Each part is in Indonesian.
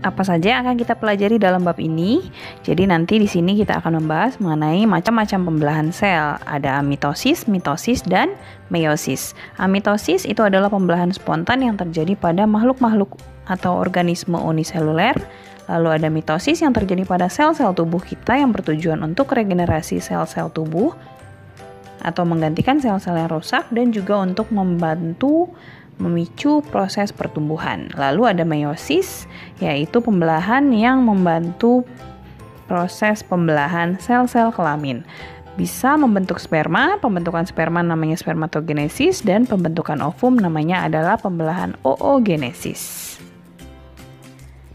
Apa saja yang akan kita pelajari dalam bab ini? Jadi nanti di sini kita akan membahas mengenai macam-macam pembelahan sel. Ada amitosis, mitosis, dan meiosis. Amitosis itu adalah pembelahan spontan yang terjadi pada makhluk-makhluk atau organisme uniseluler. Lalu ada mitosis yang terjadi pada sel-sel tubuh kita yang bertujuan untuk regenerasi sel-sel tubuh atau menggantikan sel-sel yang rusak dan juga untuk membantu memicu proses pertumbuhan. Lalu ada meiosis, yaitu pembelahan yang membantu proses pembelahan sel-sel kelamin. Bisa membentuk sperma, pembentukan sperma namanya spermatogenesis, dan pembentukan ovum namanya adalah pembelahan oogenesis.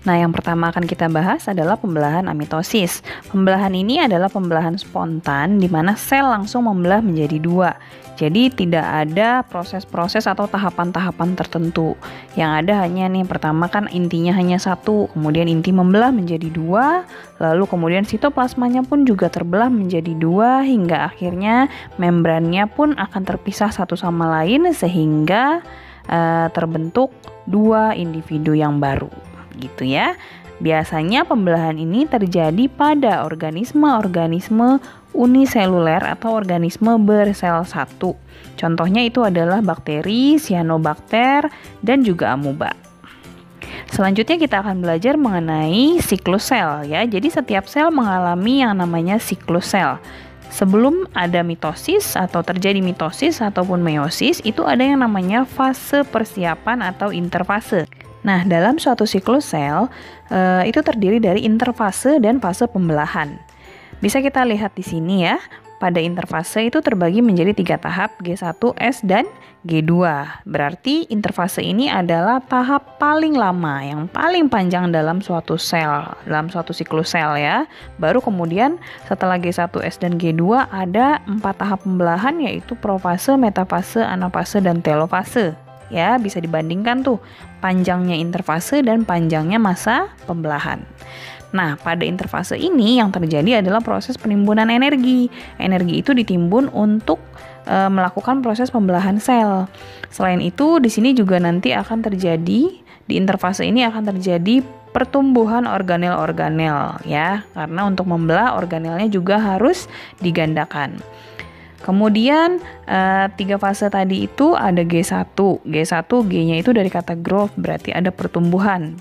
Nah, yang pertama akan kita bahas adalah pembelahan amitosis. Pembelahan ini adalah pembelahan spontan di mana sel langsung membelah menjadi dua. Jadi tidak ada proses-proses atau tahapan-tahapan tertentu. Yang ada hanya nih, pertama kan intinya hanya satu, kemudian inti membelah menjadi dua, lalu kemudian sitoplasmanya pun juga terbelah menjadi dua, hingga akhirnya membrannya pun akan terpisah satu sama lain sehingga terbentuk dua individu yang baru. Gitu ya. Biasanya pembelahan ini terjadi pada organisme-organisme uniseluler atau organisme bersel satu. Contohnya itu adalah bakteri, cyanobacter, dan juga amuba. Selanjutnya kita akan belajar mengenai siklus sel ya. Jadi setiap sel mengalami yang namanya siklus sel. Sebelum ada mitosis atau terjadi mitosis ataupun meiosis, itu ada yang namanya fase persiapan atau interfase. Nah, dalam suatu siklus sel, itu terdiri dari interfase dan fase pembelahan. Bisa kita lihat di sini ya, pada interfase itu terbagi menjadi 3 tahap, G1, S, dan G2. Berarti interfase ini adalah tahap paling lama, yang paling panjang dalam suatu sel, dalam suatu siklus sel ya. Baru kemudian setelah G1, S, dan G2 ada 4 tahap pembelahan, yaitu profase, metafase, anafase, dan telofase. Ya, bisa dibandingkan tuh panjangnya interfase dan panjangnya masa pembelahan. Nah, pada interfase ini yang terjadi adalah proses penimbunan energi. Energi itu ditimbun untuk melakukan proses pembelahan sel. Selain itu, di sini juga nanti akan terjadi, di interfase ini akan terjadi pertumbuhan organel-organel ya, karena untuk membelah organelnya juga harus digandakan. Kemudian 3 fase tadi itu ada G1. G1, G-nya itu dari kata growth, berarti ada pertumbuhan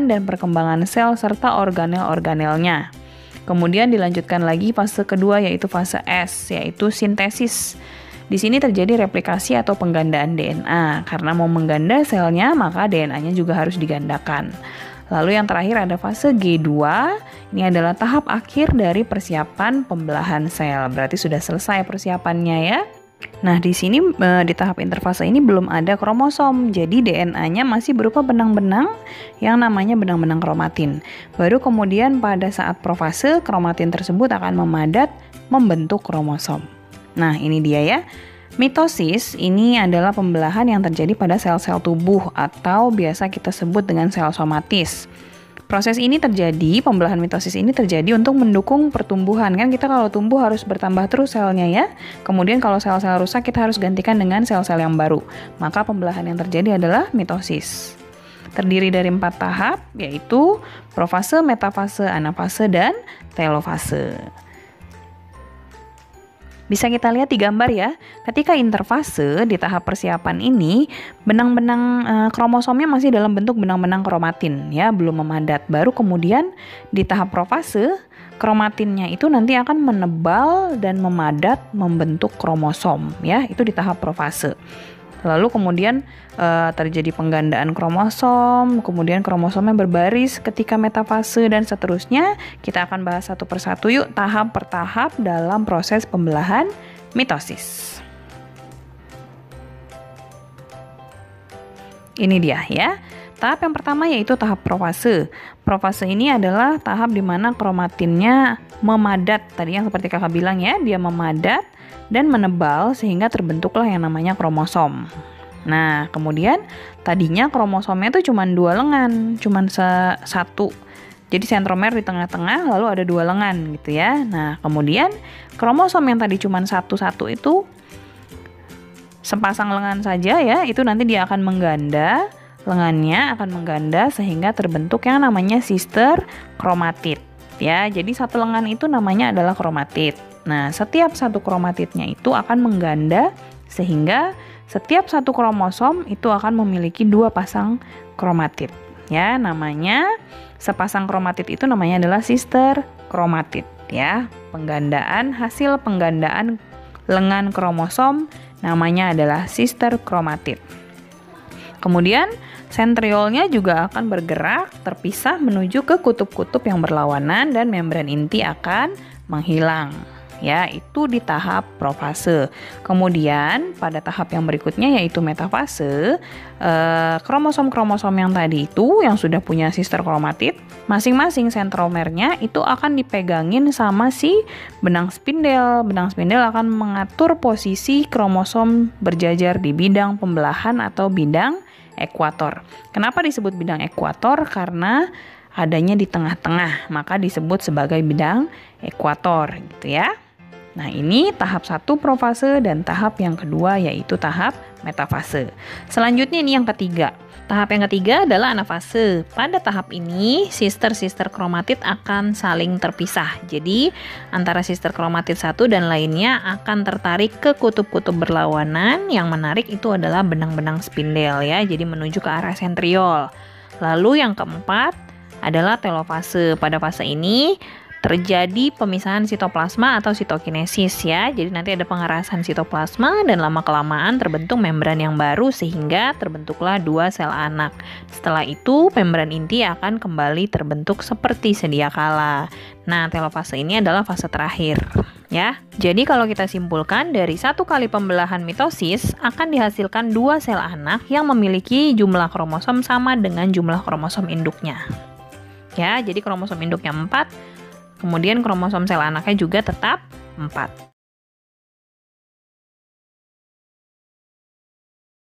dan perkembangan sel serta organel-organelnya. Kemudian dilanjutkan lagi fase kedua yaitu fase S, yaitu sintesis. Di sini terjadi replikasi atau penggandaan DNA. Karena mau mengganda selnya, maka DNA-nya juga harus digandakan. Lalu yang terakhir ada fase G2, ini adalah tahap akhir dari persiapan pembelahan sel. Berarti sudah selesai persiapannya ya. Nah, di sini di tahap interfase ini belum ada kromosom. Jadi DNA-nya masih berupa benang-benang yang namanya benang-benang kromatin. Baru kemudian pada saat profase, kromatin tersebut akan memadat membentuk kromosom. Nah, ini dia ya. Mitosis ini adalah pembelahan yang terjadi pada sel-sel tubuh atau biasa kita sebut dengan sel somatis. Proses ini terjadi, pembelahan mitosis ini terjadi untuk mendukung pertumbuhan. Kan kita kalau tumbuh harus bertambah terus selnya ya. Kemudian kalau sel-sel rusak kita harus gantikan dengan sel-sel yang baru. Maka pembelahan yang terjadi adalah mitosis. Terdiri dari 4 tahap, yaitu profase, metafase, anafase, dan telofase. Bisa kita lihat di gambar ya, ketika interfase di tahap persiapan ini, benang-benang kromosomnya masih dalam bentuk benang-benang kromatin ya, belum memadat. Baru kemudian di tahap profase, kromatinnya itu nanti akan menebal dan memadat membentuk kromosom ya, itu di tahap profase. Lalu kemudian terjadi penggandaan kromosom, kemudian kromosomnya berbaris ketika metafase dan seterusnya. Kita akan bahas satu persatu yuk, tahap per tahap dalam proses pembelahan mitosis. Ini dia ya. Tahap yang pertama yaitu tahap profase. Profase ini adalah tahap di mana kromatinnya memadat. Tadi yang seperti kakak bilang ya, dia memadat dan menebal sehingga terbentuklah yang namanya kromosom. Nah, kemudian tadinya kromosomnya itu cuma 2 lengan, cuma satu. Jadi sentromer di tengah-tengah, lalu ada 2 lengan gitu ya. Nah, kemudian kromosom yang tadi cuma satu-satu itu sepasang lengan saja ya, itu nanti dia akan mengganda. lengannya akan mengganda sehingga terbentuk yang namanya sister kromatid. Ya, jadi satu lengan itu namanya adalah kromatid. Nah, setiap satu kromatidnya itu akan mengganda sehingga setiap satu kromosom itu akan memiliki 2 pasang kromatid. Ya, namanya sepasang kromatid itu namanya adalah sister kromatid. Ya, hasil penggandaan lengan kromosom namanya adalah sister kromatid. Kemudian sentriolnya juga akan bergerak terpisah menuju ke kutub-kutub yang berlawanan dan membran inti akan menghilang. Ya, itu di tahap profase. Kemudian pada tahap yang berikutnya yaitu metafase, kromosom-kromosom yang tadi itu yang sudah punya sister kromatid, masing-masing sentromernya itu akan dipegangin sama si benang spindel. Benang spindel akan mengatur posisi kromosom berjajar di bidang pembelahan atau bidang ekuator. Kenapa disebut bidang ekuator? Karena adanya di tengah-tengah, maka disebut sebagai bidang ekuator, gitu ya. Nah, ini tahap 1 profase dan tahap yang kedua yaitu tahap metafase. Selanjutnya ini yang ketiga. Tahap yang ketiga adalah anafase. Pada tahap ini, sister-sister kromatid akan saling terpisah. Jadi, antara sister kromatid satu dan lainnya akan tertarik ke kutub-kutub berlawanan. Yang menarik itu adalah benang-benang spindel ya, jadi menuju ke arah sentriol. Lalu yang keempat adalah telofase. Pada fase ini terjadi pemisahan sitoplasma atau sitokinesis ya. Jadi nanti ada pengerasan sitoplasma dan lama-kelamaan terbentuk membran yang baru sehingga terbentuklah 2 sel anak. Setelah itu membran inti akan kembali terbentuk seperti sedia kala. Nah, telofase ini adalah fase terakhir ya. Jadi kalau kita simpulkan dari 1 kali pembelahan mitosis akan dihasilkan 2 sel anak yang memiliki jumlah kromosom sama dengan jumlah kromosom induknya. Ya, jadi kromosom induknya 4. Kemudian kromosom sel anaknya juga tetap 4.